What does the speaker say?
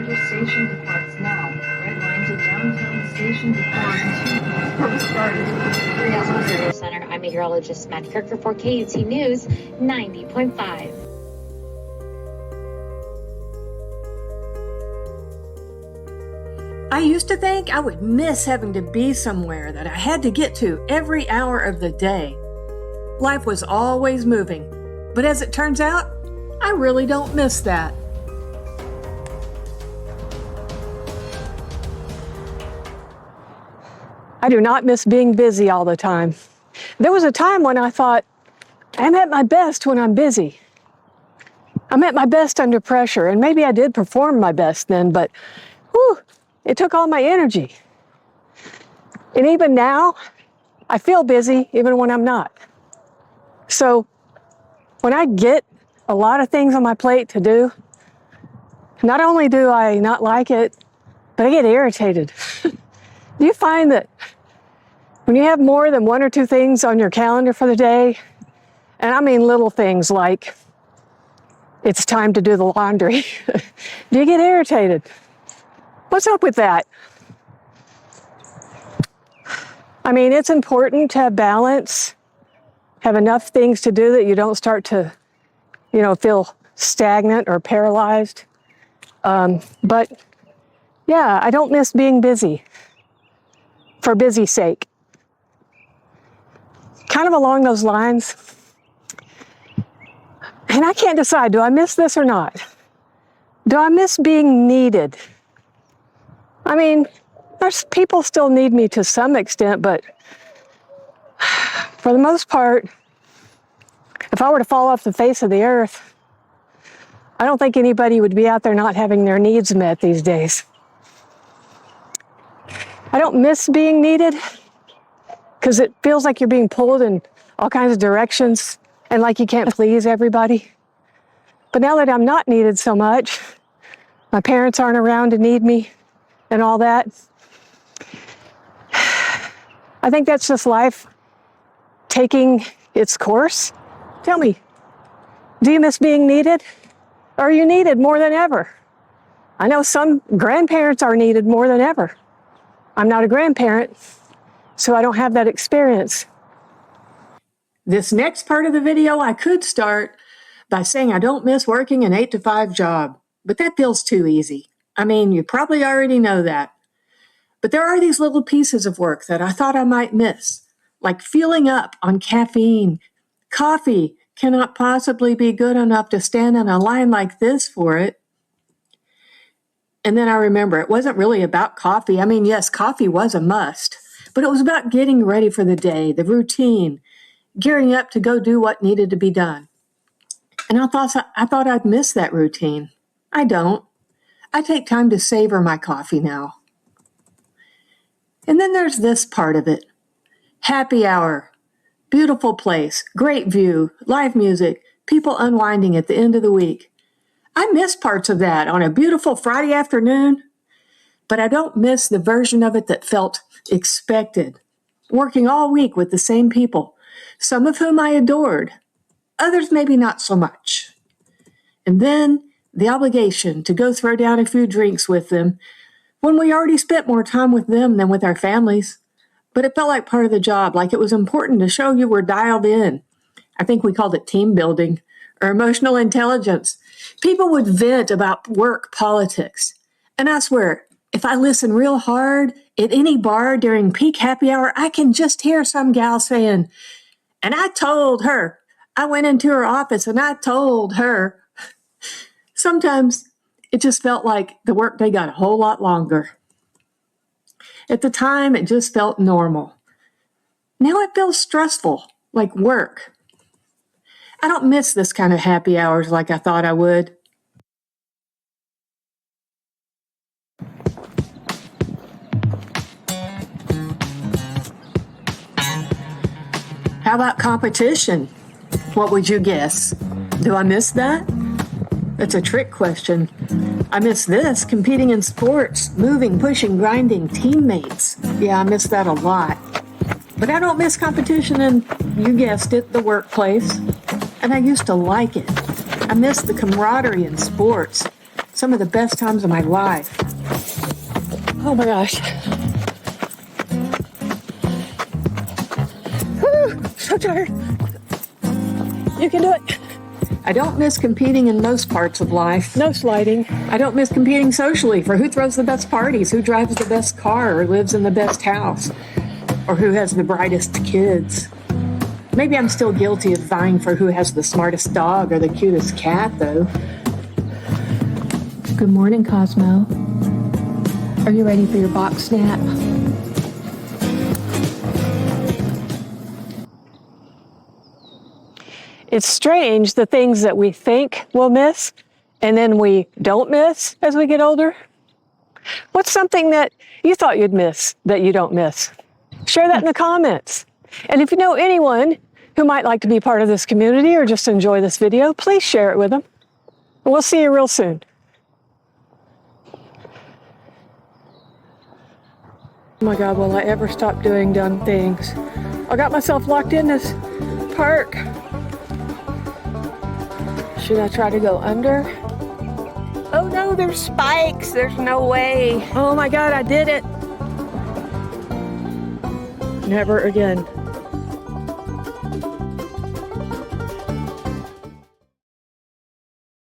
Center station departs now. Red lines at downtown station depart from start. 3 hours Radio Center. I'm meteorologist Matt Kirker for KUT News 90.5. I used to think I would miss having to be somewhere that I had to get to every hour of the day. Life was always moving, but as it turns out, I really don't miss that. I do not miss being busy all the time. There was a time when I thought, I'm at my best when I'm busy. I'm at my best under pressure, and maybe I did perform my best then, but whew, it took all my energy. And even now, I feel busy even when I'm not. So when I get a lot of things on my plate to do, not only do I not like it, but I get irritated. Do you find that when you have more than one or two things on your calendar for the day, and I mean little things like it's time to do the laundry, do you get irritated? What's up with that? I mean, it's important to have balance, have enough things to do that you don't start to, feel stagnant or paralyzed. But yeah, I don't miss being busy for busy's sake. Kind of along those lines. And I can't decide, do I miss this or not? Do I miss being needed? I mean, there's people still need me to some extent, but for the most part, if I were to fall off the face of the earth, I don't think anybody would be out there not having their needs met these days. I don't miss being needed because it feels like you're being pulled in all kinds of directions and like you can't please everybody. But now that I'm not needed so much, my parents aren't around to need me and all that, I think that's just life taking its course. Tell me, do you miss being needed? Or are you needed more than ever? I know some grandparents are needed more than ever. I'm not a grandparent, so I don't have that experience. This next part of the video, I could start by saying I don't miss working an 8-to-5 job, but that feels too easy. I mean, you probably already know that. But there are these little pieces of work that I thought I might miss, like feeling up on caffeine. Coffee cannot possibly be good enough to stand in a line like this for it. And then I remember it wasn't really about coffee. I mean, yes, coffee was a must, but it was about getting ready for the day, the routine, gearing up to go do what needed to be done. And I thought I'd miss that routine. I don't. I take time to savor my coffee now. And then there's this part of it. Happy hour. Beautiful place, great view, live music, people unwinding at the end of the week. I miss parts of that on a beautiful Friday afternoon, but I don't miss the version of it that felt expected. Working all week with the same people, some of whom I adored, others maybe not so much. And then the obligation to go throw down a few drinks with them when we already spent more time with them than with our families. But it felt like part of the job, like it was important to show you were dialed in. I think we called it team building or emotional intelligence. People would vent about work politics. And I swear, if I listen real hard at any bar during peak happy hour, I can just hear some gal saying, and I told her, I went into her office and I told her. Sometimes it just felt like the workday got a whole lot longer. At the time, it just felt normal. Now it feels stressful, like work. I don't miss this kind of happy hours like I thought I would. How about competition? What would you guess? Do I miss that? That's a trick question. I miss this, competing in sports, moving, pushing, grinding, teammates. Yeah, I miss that a lot. But I don't miss competition in, you guessed it, the workplace. And I used to like it. I miss the camaraderie in sports. Some of the best times of my life. Oh my gosh. Whew, so tired. You can do it. I don't miss competing in most parts of life. No sliding. I don't miss competing socially for who throws the best parties, who drives the best car, or lives in the best house, or who has the brightest kids. Maybe I'm still guilty of vying for who has the smartest dog or the cutest cat, though. Good morning, Cosmo. Are you ready for your box nap? It's strange the things that we think we'll miss and then we don't miss as we get older. What's something that you thought you'd miss that you don't miss? Share that in the comments. And if you know anyone who might like to be part of this community or just enjoy this video, please share it with them. And we'll see you real soon. Oh my God, will I ever stop doing dumb things? I got myself locked in this park. Should I try to go under? Oh no, there's spikes. There's no way. Oh my God, I did it. Never again.